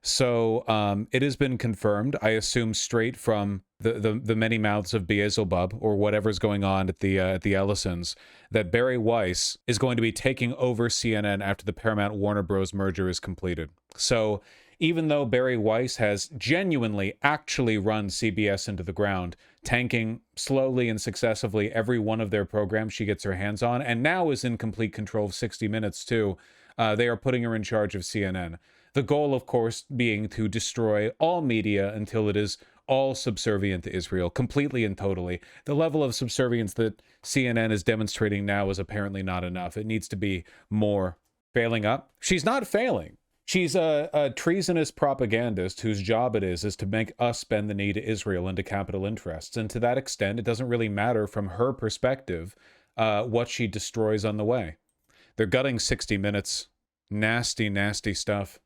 So it has been confirmed, I assume straight from the many mouths of Beelzebub or whatever's going on at the Ellisons, that Barry Weiss is going to be taking over CNN after the Paramount Warner Bros. Merger is completed. So even though Barry Weiss has genuinely actually run CBS into the ground, tanking slowly and successively every one of their programs she gets her hands on, and now is in complete control of 60 Minutes too, they are putting her in charge of CNN. The goal, of course, being to destroy all media until it is all subservient to Israel, completely and totally. The level of subservience that CNN is demonstrating now is apparently not enough. It needs to be more. Failing up? She's not failing. She's a treasonous propagandist whose job it is to make us bend the knee to Israel and to capital interests. And to that extent, it doesn't really matter from her perspective what she destroys on the way. They're gutting 60 Minutes. Nasty, nasty stuff.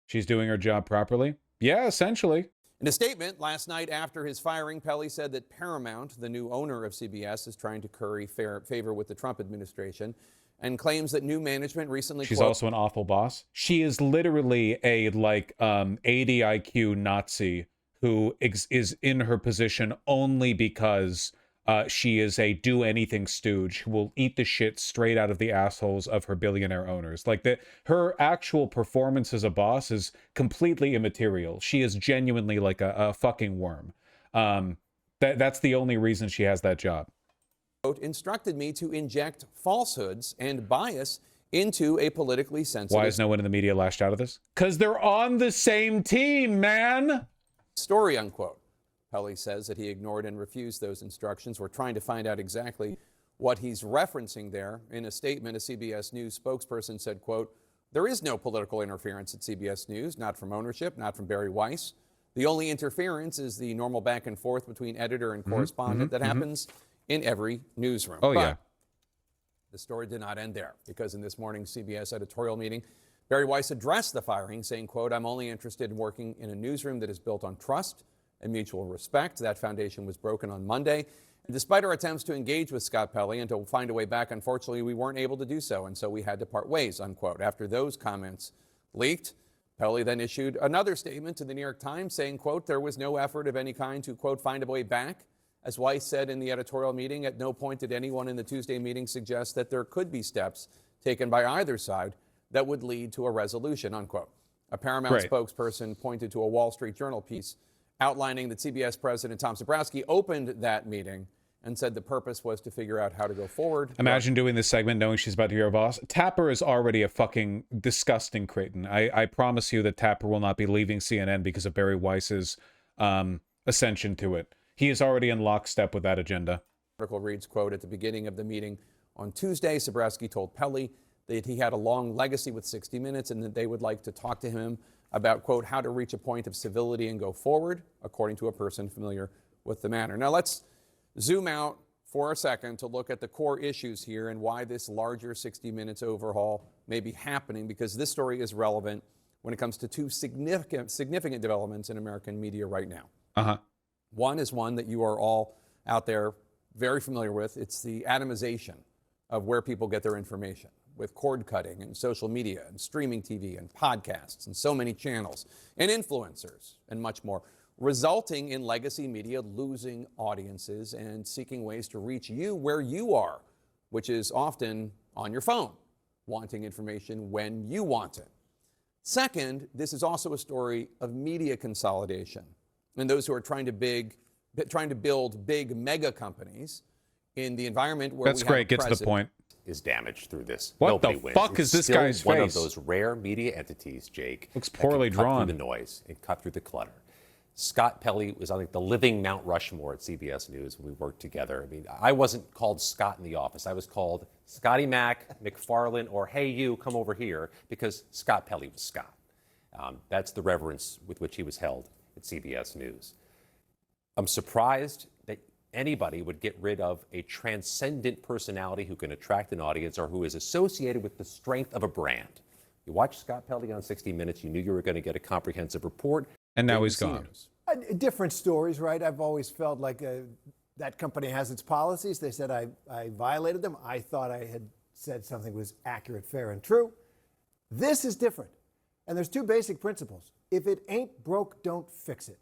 She's doing her job properly? Yeah, essentially. In a statement last night after his firing, Pelley said that Paramount, the new owner of CBS, is trying to curry favor with the Trump administration and claims that new management recently... She's also an awful boss. She is literally a 80 IQ Nazi who is in her position only because she is a do-anything stooge who will eat the shit straight out of the assholes of her billionaire owners. Her actual performance as a boss is completely immaterial. She is genuinely like a fucking worm. That's the only reason she has that job. Instructed me to inject falsehoods and bias into a politically sensitive... Why has no one in the media lashed out of this? Because they're on the same team, man! ...story, unquote. Pelley says that he ignored and refused those instructions. We're trying to find out exactly what he's referencing there. In a statement, a CBS News spokesperson said, quote, "There is no political interference at CBS News, not from ownership, not from Barry Weiss. The only interference is the normal back and forth between editor and correspondent that happens in every newsroom." Oh, but yeah. The story did not end there, because in this morning's CBS editorial meeting, Barry Weiss addressed the firing, saying, quote, "I'm only interested in working in a newsroom that is built on trust and mutual respect. That foundation was broken on Monday. And despite our attempts to engage with Scott Pelley and to find a way back, unfortunately, we weren't able to do so. And so we had to part ways," unquote. After those comments leaked, Pelley then issued another statement to the New York Times saying, quote, "There was no effort of any kind to, quote, find a way back." As Weiss said in the editorial meeting, at no point did anyone in the Tuesday meeting suggest that there could be steps taken by either side that would lead to a resolution, unquote. A Paramount spokesperson pointed to a Wall Street Journal piece outlining that CBS President Tom Zebrowski opened that meeting and said the purpose was to figure out how to go forward. Imagine doing this segment knowing she's about to hear a boss. Tapper is already a fucking disgusting cretin. I promise you that Tapper will not be leaving CNN because of Barry Weiss's ascension to it. He is already in lockstep with that agenda. The article reads, quote, "At the beginning of the meeting on Tuesday, Zebrowski told Pelley that he had a long legacy with 60 Minutes and that they would like to talk to him about, quote, how to reach a point of civility and go forward, according to a person familiar with the matter." Now let's zoom out for a second to look at the core issues here and why this larger 60 Minutes overhaul may be happening, because this story is relevant when it comes to two significant developments in American media right now. One is one that you are all out there very familiar with. It's the atomization of where people get their information, with cord cutting and social media and streaming TV and podcasts and so many channels and influencers and much more, resulting in legacy media losing audiences and seeking ways to reach you where you are, which is often on your phone, wanting information when you want it. Second, this is also a story of media consolidation and those who are trying to build big mega companies in the environment where That's great. Get to the point. Is damaged through this. What Nobody the wins. fuck is this guy's one face? of those rare media entities, Jake. Looks poorly that can cut drawn. through the noise and cut through the clutter. Scott Pelley was, I think, the living Mount Rushmore at CBS News when we worked together. I mean, I wasn't called Scott in the office. I was called Scotty Mac, McFarlane, or Hey You, come over here, because Scott Pelley was Scott. That's the reverence with which he was held at CBS News. I'm surprised that anybody would get rid of a transcendent personality who can attract an audience or who is associated with the strength of a brand. You watched Scott Pelley on 60 Minutes, you knew you were going to get a comprehensive report. And now he's gone. Different stories, right? I've always felt like that company has its policies. They said I violated them. I thought I had said something was accurate, fair, and true. This is different. And there's two basic principles. If it ain't broke, don't fix it.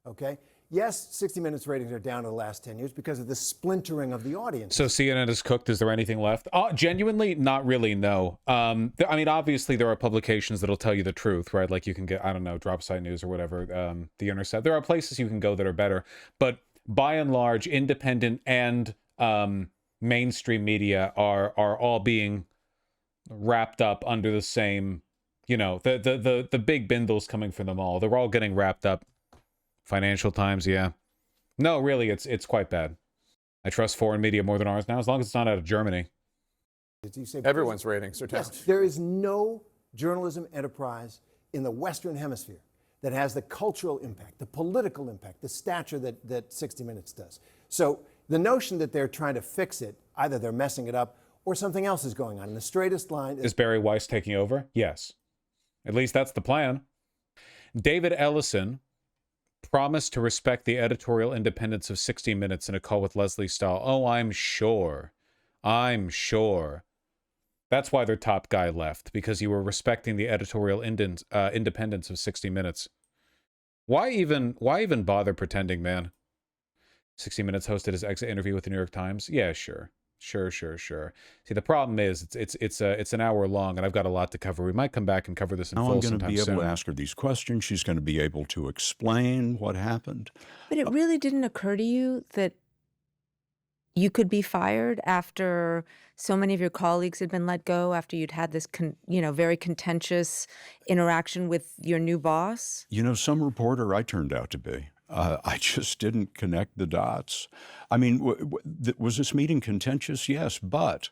Okay? Yes, 60 Minutes ratings are down in the last 10 years because of the splintering of the audience. So CNN is cooked. Is there anything left? Genuinely, not really, no. I mean, obviously, there are publications that'll tell you the truth, right? Like you can get, I don't know, Drop Site News or whatever, The Intercept. There are places you can go that are better. But by and large, independent and mainstream media are all being wrapped up under the same, you know, the big bindles coming from them all. They're all getting wrapped up. Financial Times, yeah. No, really, it's quite bad. I trust foreign media more than ours now, as long as it's not out of Germany. Did you say Everyone's ratings are down. Yes, there is no journalism enterprise in the Western Hemisphere that has the cultural impact, the political impact, the stature that 60 Minutes does. So the notion that they're trying to fix it, either they're messing it up or something else is going on. And the straightest line Is Barry Weiss taking over? Yes. At least that's the plan. David Ellison promised to respect the editorial independence of 60 Minutes in a call with Leslie Stahl. Oh, I'm sure. I'm sure. That's why their top guy left, because you were respecting the editorial independence of 60 Minutes. Why even bother pretending, man? 60 Minutes hosted his exit interview with the New York Times. Yeah, sure. Sure. See, the problem is it's an hour long, and I've got a lot to cover. We might come back and cover this in full sometime soon. I'm going to be able to ask her these questions. She's going to be able to explain what happened. But it really didn't occur to you that you could be fired after so many of your colleagues had been let go, after you'd had this, very contentious interaction with your new boss? You know, some reporter I turned out to be. I just didn't connect the dots. I mean, was this meeting contentious? Yes, but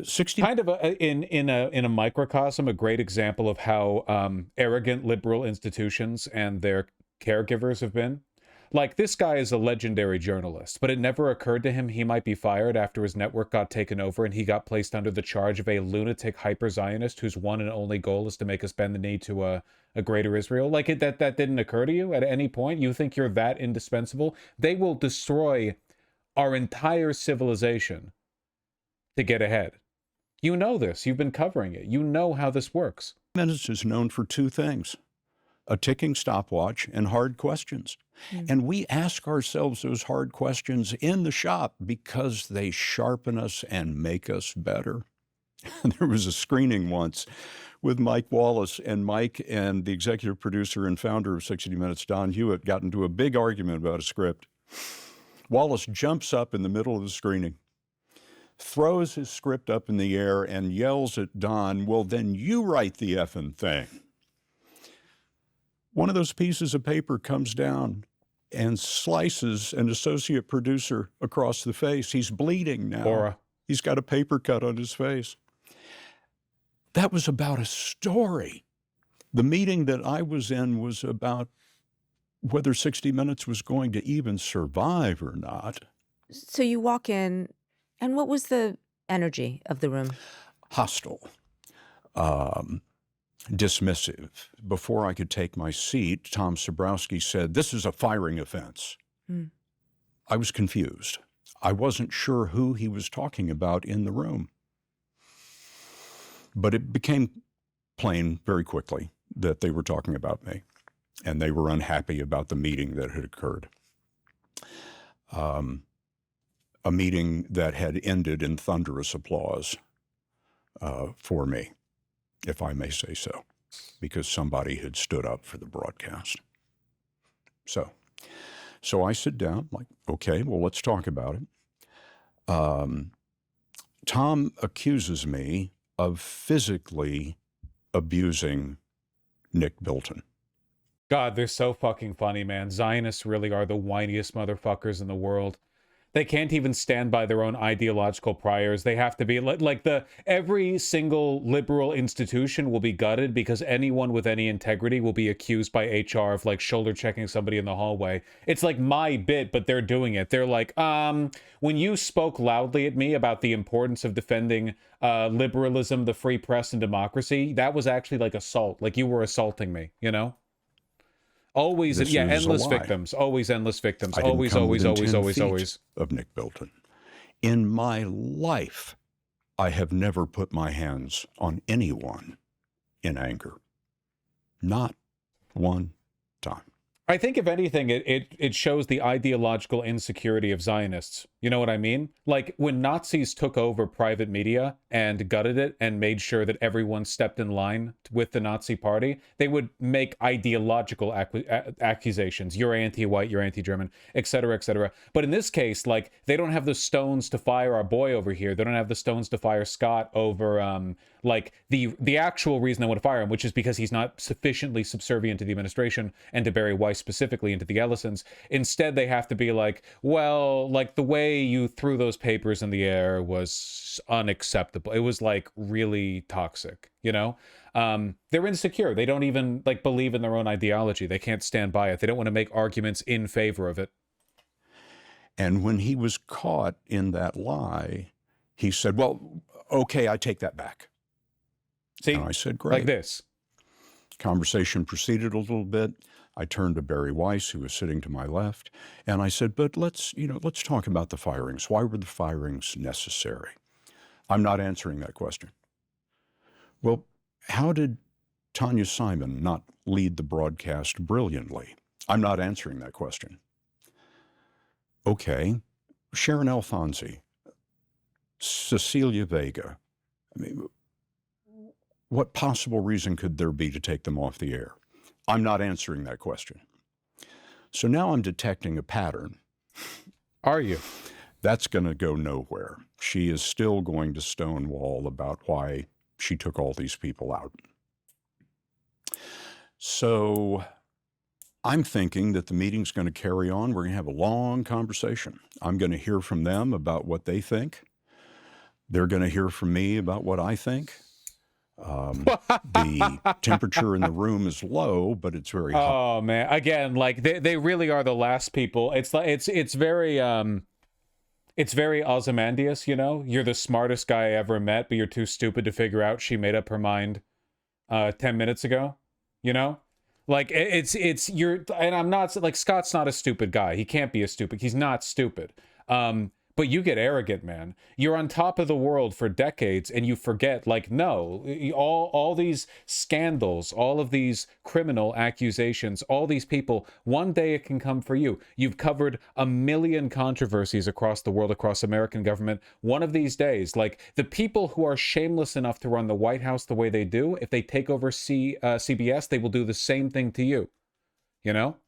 60 kind of in a microcosm, a great example of how arrogant liberal institutions and their caregivers have been. Like, this guy is a legendary journalist, but it never occurred to him he might be fired after his network got taken over and he got placed under the charge of a lunatic hyper-Zionist whose one and only goal is to make us bend the knee to a greater Israel. Like, that didn't occur to you at any point? You think you're that indispensable? They will destroy our entire civilization to get ahead. You know this. You've been covering it. You know how this works. Minutes is known for two things: a ticking stopwatch and hard questions. And we ask ourselves those hard questions in the shop because they sharpen us and make us better. There was a screening once with Mike Wallace, and Mike and the executive producer and founder of 60 Minutes, Don Hewitt, got into a big argument about a script. Wallace jumps up in the middle of the screening, throws his script up in the air, and yells at Don, "Well, then you write the effing thing." One of those pieces of paper comes down and slices an associate producer across the face. He's bleeding now. Aura. He's got a paper cut on his face. That was about a story. The meeting that I was in was about whether 60 Minutes was going to even survive or not. So you walk in, and what was the energy of the room? Hostile. Dismissive. Before I could take my seat, Tom Sobrowski said, "This is a firing offense." I was confused. I wasn't sure who he was talking about in the room. But it became plain very quickly that they were talking about me, and they were unhappy about the meeting that had occurred. A meeting that had ended in thunderous applause for me, if I may say so, because somebody had stood up for the broadcast. So I sit down, like, okay, well, let's talk about it. Tom accuses me of physically abusing Nick Bilton. God, they're so fucking funny, man. Zionists really are the whiniest motherfuckers in the world. They can't even stand by their own ideological priors. They have to be like every single liberal institution will be gutted because anyone with any integrity will be accused by HR of like shoulder checking somebody in the hallway. It's like my bit, but they're doing it. They're like, when you spoke loudly at me about the importance of defending liberalism, the free press, and democracy, that was actually like assault. Like you were assaulting me, you know? Always, This yeah, is a endless lie. victims. Always endless victims. I didn't Always, come always, within always, 10 always, feet always. of Nick Bilton. In my life, I have never put my hands on anyone in anger. Not one time. I think if anything, it shows the ideological insecurity of Zionists. You know what I mean? Like when Nazis took over private media and gutted it and made sure that everyone stepped in line with the Nazi party, they would make ideological accusations. You're anti-white, you're anti-German, etc., etc. But in this case, like they don't have the stones to fire our boy over here. They don't have the stones to fire Scott over like the actual reason they want to fire him, which is because he's not sufficiently subservient to the administration and to Barry Weiss specifically and to the Ellisons. Instead, they have to be like, well, like the way you threw those papers in the air was unacceptable. It was like really toxic, you know? They're insecure. They don't even like believe in their own ideology. They can't stand by it. They don't want to make arguments in favor of it. And when he was caught in that lie, he said, well, okay, I take that back. See, and I said, great. Like this. Conversation proceeded a little bit. I turned to Barry Weiss, who was sitting to my left, and I said, but let's talk about the firings. Why were the firings necessary? I'm not answering that question. Well, how did Tanya Simon not lead the broadcast brilliantly? I'm not answering that question. Okay, Sharon Alfonsi, Cecilia Vega. I mean, what possible reason could there be to take them off the air? I'm not answering that question. So now I'm detecting a pattern. Are you? That's going to go nowhere. She is still going to stonewall about why she took all these people out. So I'm thinking that the meeting's going to carry on. We're going to have a long conversation. I'm going to hear from them about what they think. They're going to hear from me about what I think. The temperature in the room is low, but it's very hot. Oh man! Again, like they really are the last people. It's like it's very Ozymandias. You know, you're the smartest guy I ever met, but you're too stupid to figure out she made up her mind 10 minutes ago. You know, like you're, and I'm not like Scott's not a stupid guy. He can't be a stupid. He's not stupid. But you get arrogant, man. You're on top of the world for decades and you forget, like, no, all these scandals, all of these criminal accusations, all these people, one day it can come for you. You've covered a million controversies across the world, across American government. One of these days, like the people who are shameless enough to run the White House the way they do, if they take over CBS, they will do the same thing to you, you know?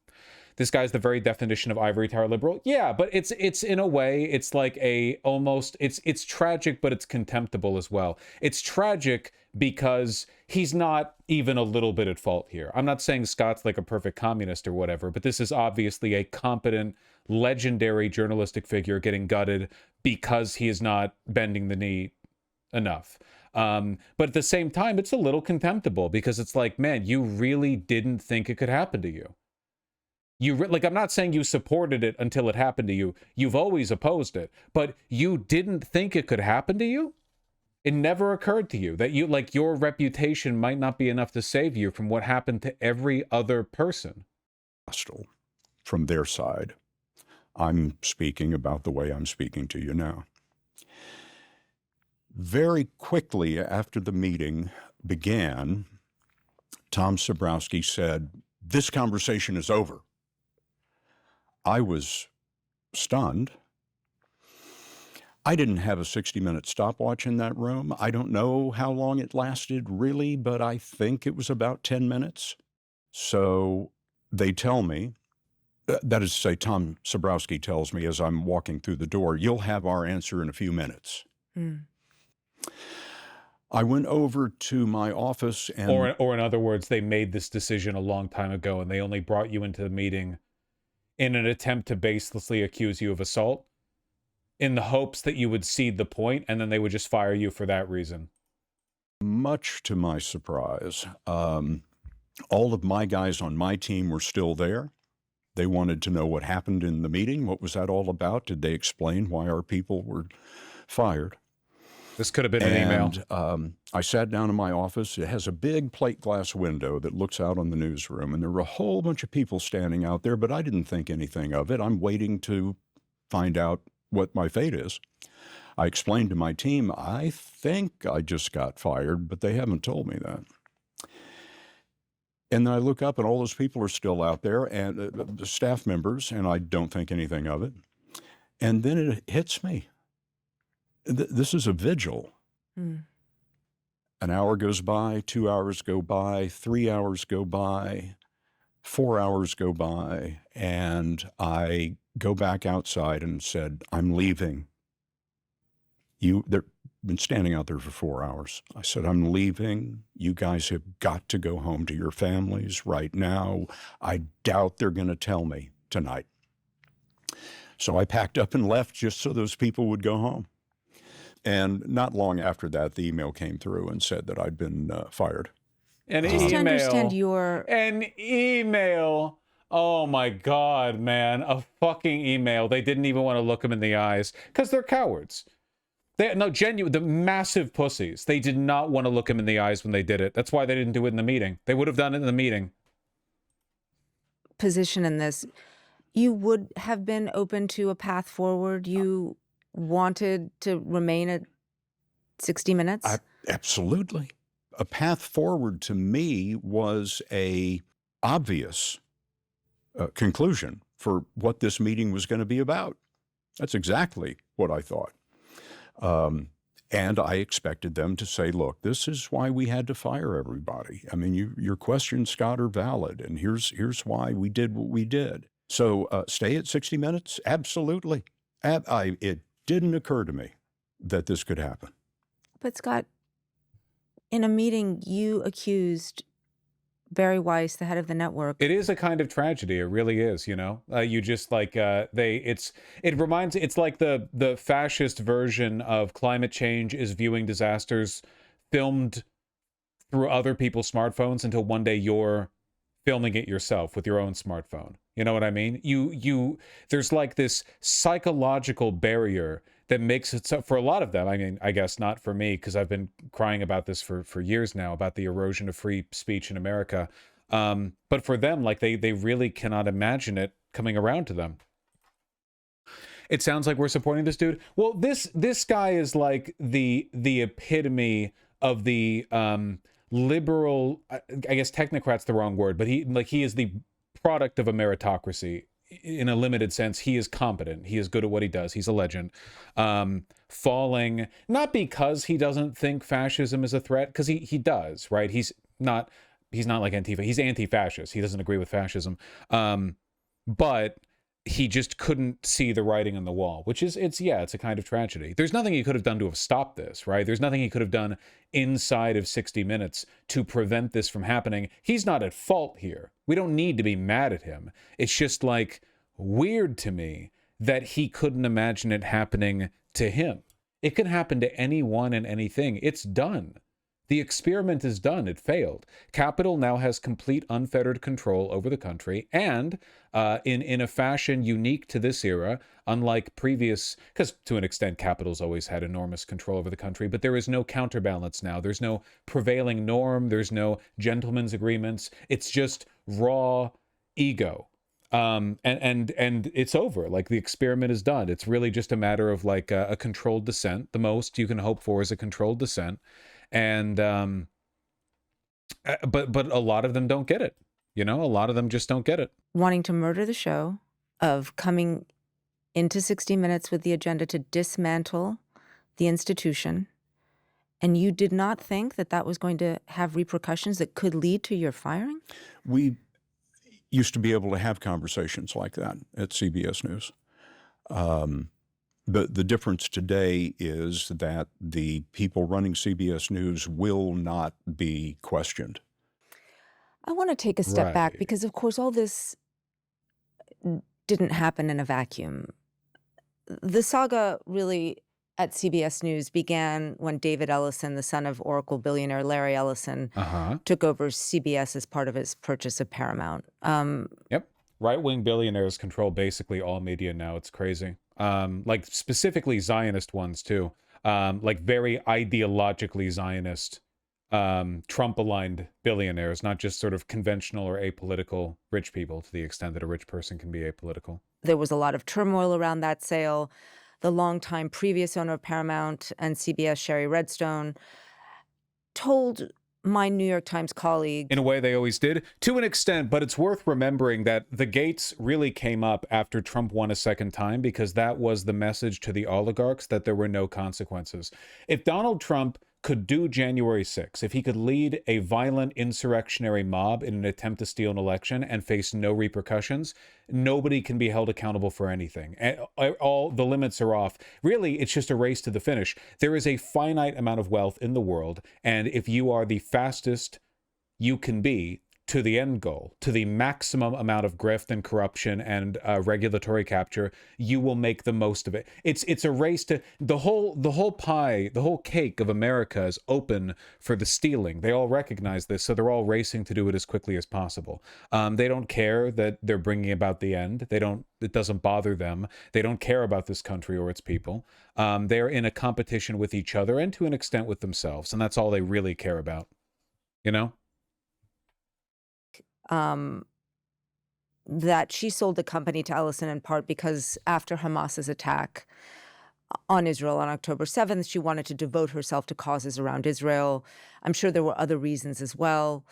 This guy's the very definition of ivory tower liberal. Yeah, but it's in a way, it's like it's tragic, but it's contemptible as well. It's tragic because he's not even a little bit at fault here. I'm not saying Scott's like a perfect communist or whatever, but this is obviously a competent, legendary journalistic figure getting gutted because he is not bending the knee enough. But at the same time, it's a little contemptible because it's like, man, you really didn't think it could happen to you. I'm not saying you supported it until it happened to you. You've always opposed it, but you didn't think it could happen to you? It never occurred to you that your reputation might not be enough to save you from what happened to every other person. Hostile from their side. I'm speaking about the way I'm speaking to you now. Very quickly after the meeting began, Tom Sabrowski said, "This conversation is over." I was stunned. I didn't have a 60-minute stopwatch in that room. I don't know how long it lasted really, but I think it was about 10 minutes. So they tell me, that is to say, Tom Sabrowski tells me as I'm walking through the door, "You'll have our answer in a few minutes." Mm. I went over to my office and... Or in other words, they made this decision a long time ago and they only brought you into the meeting in an attempt to baselessly accuse you of assault in the hopes that you would cede the point and then they would just fire you for that reason. Much to my surprise, all of my guys on my team were still there. They wanted to know what happened in the meeting. What was that all about? Did they explain why our people were fired? This could have been an email. I sat down in my office. It has a big plate glass window that looks out on the newsroom, and there were a whole bunch of people standing out there, but I didn't think anything of it. I'm waiting to find out what my fate is. I explained to my team, I think I just got fired, but they haven't told me that. And then I look up and all those people are still out there, and the staff members, and I don't think anything of it. And then it hits me. This is a vigil. Mm. An hour goes by, 2 hours go by, 3 hours go by, 4 hours go by, and I go back outside and said, I'm leaving. They've been standing out there for 4 hours. I said, I'm leaving. You guys have got to go home to your families right now. I doubt they're going to tell me tonight. So I packed up and left just so those people would go home. And not long after that, the email came through and said that I'd been fired. Just to understand An email. Oh my God, man. A fucking email. They didn't even want to look them in the eyes because they're cowards. The massive pussies. They did not want to look him in the eyes when they did it. That's why they didn't do it in the meeting. They would have done it in the meeting. Position in this, you would have been open to a path forward. You wanted to remain at 60 Minutes? Absolutely. A path forward to me was a obvious conclusion for what this meeting was going to be about. That's exactly what I thought. And I expected them to say, look, this is why we had to fire everybody. I mean, your questions, Scott, are valid, and here's why we did what we did. So stay at 60 Minutes? Absolutely. It didn't occur to me that this could happen. But Scott, in a meeting, you accused Barry Weiss, the head of the network. It is a kind of tragedy. It really is, you know. You just like it's like the fascist version of climate change is viewing disasters filmed through other people's smartphones until one day you're filming it yourself with your own smartphone. You know what I mean? There's like this psychological barrier that makes it so for a lot of them. I mean, I guess not for me, because I've been crying about this for years now, about the erosion of free speech in America. But for them, like they really cannot imagine it coming around to them. It sounds like we're supporting this dude. Well, this guy is like the epitome of the liberal, I guess technocrat's the wrong word, but he is the product of a meritocracy. In a limited sense, he is competent. He is good at what he does. He's a legend. Falling, not because he doesn't think fascism is a threat, because he does, right? He's not like Antifa. He's anti-fascist. He doesn't agree with fascism. But he just couldn't see the writing on the wall, which is, it's a kind of tragedy. There's nothing he could have done to have stopped this, right? There's nothing he could have done inside of 60 Minutes to prevent this from happening. He's not at fault here. We don't need to be mad at him. It's just like weird to me that he couldn't imagine it happening to him. It can happen to anyone and anything. It's done. The experiment is done. It failed. Capitol now has complete unfettered control over the country, and in a fashion unique to this era, unlike previous, because to an extent Capitol's always had enormous control over the country, but there is no counterbalance now. There's no prevailing norm. There's no gentlemen's agreements. It's just raw ego. And it's over. Like, the experiment is done. It's really just a matter of like a controlled descent. The most you can hope for is a controlled descent. And but a lot of them don't get it. You know, a lot of them just don't get it. Wanting to murder the show, of coming into 60 Minutes with the agenda to dismantle the institution, and you did not think that that was going to have repercussions that could lead to your firing? We used to be able to have conversations like that at CBS News. The difference today is that the people running CBS News will not be questioned. I want to take a step back because, of course, all this didn't happen in a vacuum. The saga really at CBS News began when David Ellison, the son of Oracle billionaire Larry Ellison, took over CBS as part of his purchase of Paramount. Yep. Right-wing billionaires control basically all media now. It's crazy. Like specifically Zionist ones too. Like very ideologically Zionist, Trump-aligned billionaires, not just sort of conventional or apolitical rich people, to the extent that a rich person can be apolitical. There was a lot of turmoil around that sale. The longtime previous owner of Paramount and CBS, Sherry Redstone, told my New York Times colleague. In a way, they always did, to an extent, but it's worth remembering that the gates really came up after Trump won a second time, because that was the message to the oligarchs that there were no consequences. If Donald Trump could do January 6th, if he could lead a violent insurrectionary mob in an attempt to steal an election and face no repercussions, nobody can be held accountable for anything. And all the limits are off. Really, it's just a race to the finish. There is a finite amount of wealth in the world, and if you are the fastest you can be to the end goal, to the maximum amount of grift and corruption and regulatory capture, you will make the most of it. It's a race to the whole pie, the whole cake of America is open for the stealing. They all recognize this, so they're all racing to do it as quickly as possible. They don't care that they're bringing about the end. It doesn't bother them. They don't care about this country or its people. They're in a competition with each other and to an extent with themselves, and that's all they really care about. You know? That she sold the company to Ellison in part because after Hamas's attack on Israel on October 7th, she wanted to devote herself to causes around Israel. I'm sure there were other reasons as well.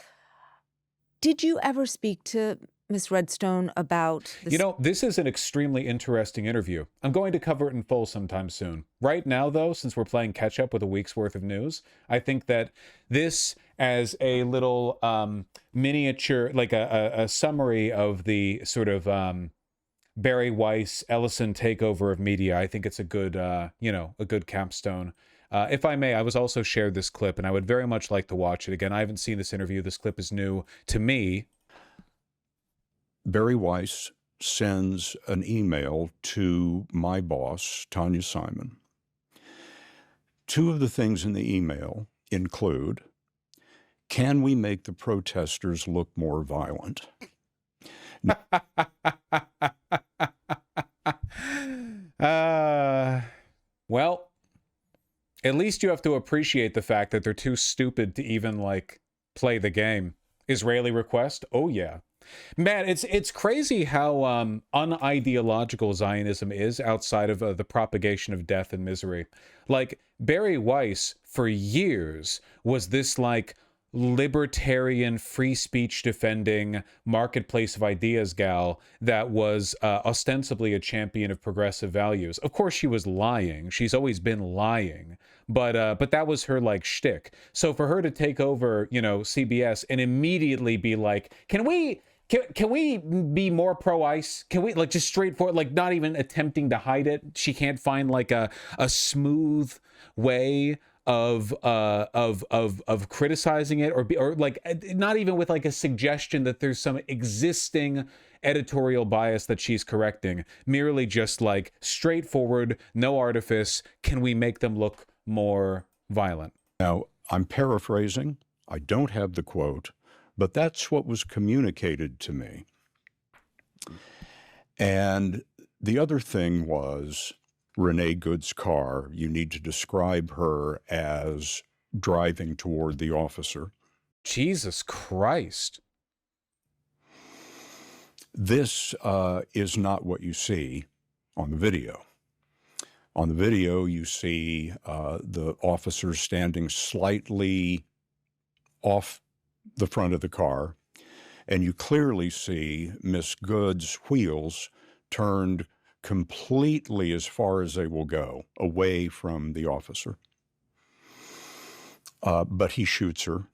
Did you ever speak to Ms. Redstone about this? You know, this is an extremely interesting interview. I'm going to cover it in full sometime soon. Right now, though, since we're playing catch up with a week's worth of news, I think that this, as a little miniature, like a summary of the sort of Barry Weiss, Ellison takeover of media, I think it's a good, a good capstone. If I may, I was also shared this clip, and I would very much like to watch it again. I haven't seen this interview. This clip is new to me. Barry Weiss sends an email to my boss, Tanya Simon. Two of the things in the email include, can we make the protesters look more violent? Well, at least you have to appreciate the fact that they're too stupid to even, like, play the game. Israeli request? Oh, yeah. Man, it's crazy how unideological Zionism is outside of the propagation of death and misery. Like, Barry Weiss, for years, was this, like, libertarian, free speech defending, marketplace of ideas gal that was ostensibly a champion of progressive values. Of course, she was lying. She's always been lying. But that was her, like, shtick. So for her to take over, CBS and immediately be like, can we be more pro-ICE? Can we, like, just straightforward, like, not even attempting to hide it? She can't find, like, a smooth way of criticizing it, or like, not even with, like, a suggestion that there's some existing editorial bias that she's correcting. Merely just, like, straightforward, no artifice. Can we make them look more violent? Now, I'm paraphrasing. I don't have the quote, but that's what was communicated to me. And the other thing was Renee Good's car. You need to describe her as driving toward the officer. Jesus Christ. This is not what you see on the video. On the video, you see the officer standing slightly off the front of the car, and you clearly see Miss Good's wheels turned completely as far as they will go, away from the officer. But he shoots her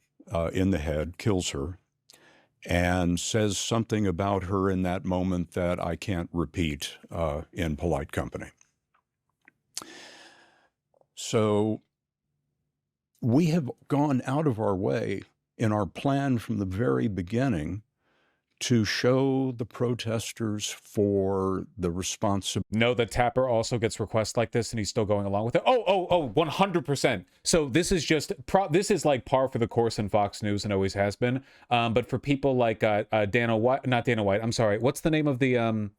in the head, kills her, and says something about her in that moment that I can't repeat in polite company. So we have gone out of our way in our plan from the very beginning to show the protesters for the responsibility. No, that Tapper also gets requests like this and he's still going along with it. Oh, 100%. So this is just, this is like par for the course in Fox News and always has been. But for people like Dana White, not Dana White, I'm sorry. What's the name of the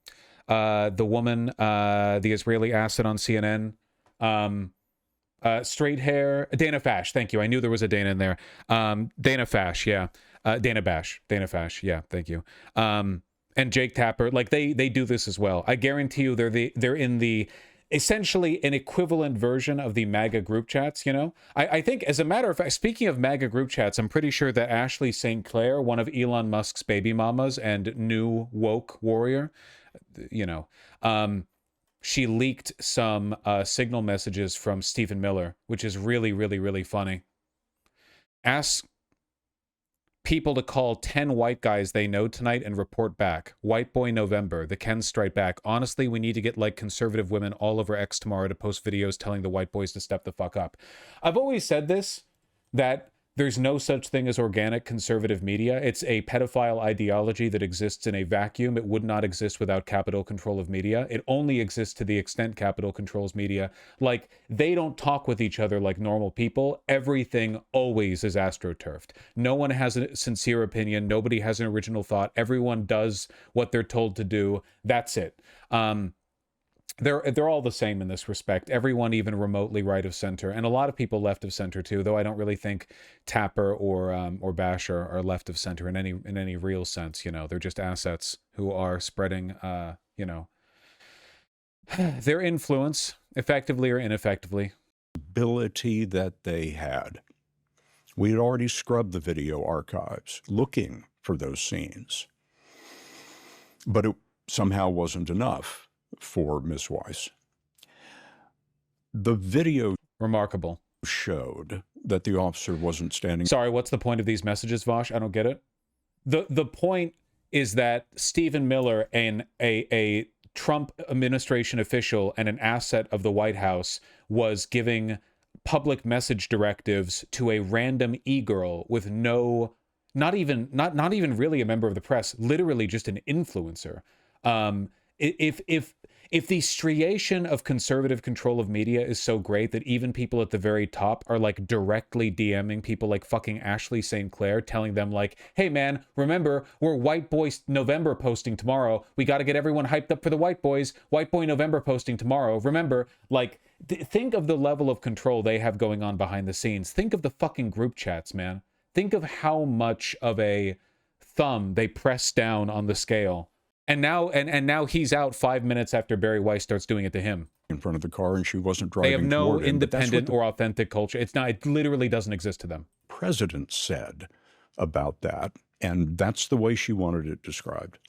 woman, the Israeli asset on CNN? Straight hair, Dana Fash. Thank you. I knew there was a Dana in there. Dana Fash. Yeah. Dana Fash. Yeah. Thank you. And Jake Tapper, like they do this as well. I guarantee you they're in the essentially an equivalent version of the MAGA group chats, you know? I think, as a matter of fact, speaking of MAGA group chats, I'm pretty sure that Ashley St. Clair, one of Elon Musk's baby mamas and new woke warrior, you know, she leaked some signal messages from Stephen Miller, which is really, really, really funny. Ask people to call 10 white guys they know tonight and report back. White Boy November, the Ken strike back. Honestly, we need to get like conservative women all over X tomorrow to post videos telling the white boys to step the fuck up. I've always said this, that there's no such thing as organic conservative media. It's a pedophile ideology that exists in a vacuum. It would not exist without capital control of media. It only exists to the extent capital controls media. Like, they don't talk with each other like normal people. Everything always is astroturfed. No one has a sincere opinion. Nobody has an original thought. Everyone does what they're told to do. That's it. They're all the same in this respect. Everyone even remotely right of center, and a lot of people left of center too. Though I don't really think Tapper or Basher are left of center in any real sense. You know, they're just assets who are spreading, you know, their influence effectively or ineffectively. Ability that they had. We had already scrubbed the video archives looking for those scenes, but it somehow wasn't enough for Ms. Weiss. The video Remarkable. showed that the officer wasn't standing. Sorry, what's the point of these messages, Vosh? I don't get it. The point is that Stephen Miller, a Trump administration official and an asset of the White House, was giving public message directives to a random e-girl with no, not even really a member of the press, literally just an influencer. If the striation of conservative control of media is so great that even people at the very top are like directly DMing people like fucking Ashley St. Clair, telling them like, hey man, remember, we're White Boy November posting tomorrow. We got to get everyone hyped up for the White Boys. White Boy November posting tomorrow. Remember, like, think of the level of control they have going on behind the scenes. Think of the fucking group chats, man. Think of how much of a thumb they press down on the scale. And now he's out 5 minutes after Barry Weiss starts doing it to him. In front of the car, and she wasn't driving. They have no toward him, but that's what independent the or authentic culture. It's not. It literally doesn't exist to them. president said about that, and that's the way she wanted it described.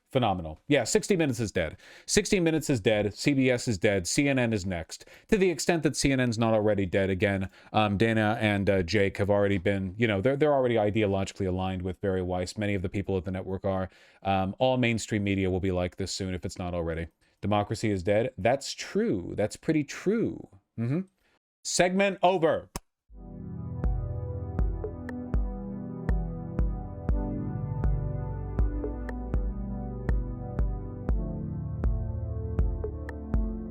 Phenomenal. Yeah, 60 Minutes is dead. 60 Minutes is dead. CBS is dead. CNN is next. To the extent that CNN's not already dead again, Dana and Jake have already been, you know, they're already ideologically aligned with Barry Weiss. Many of the people at the network are. All mainstream media will be like this soon if it's not already. Democracy is dead. That's true. That's pretty true. Segment over.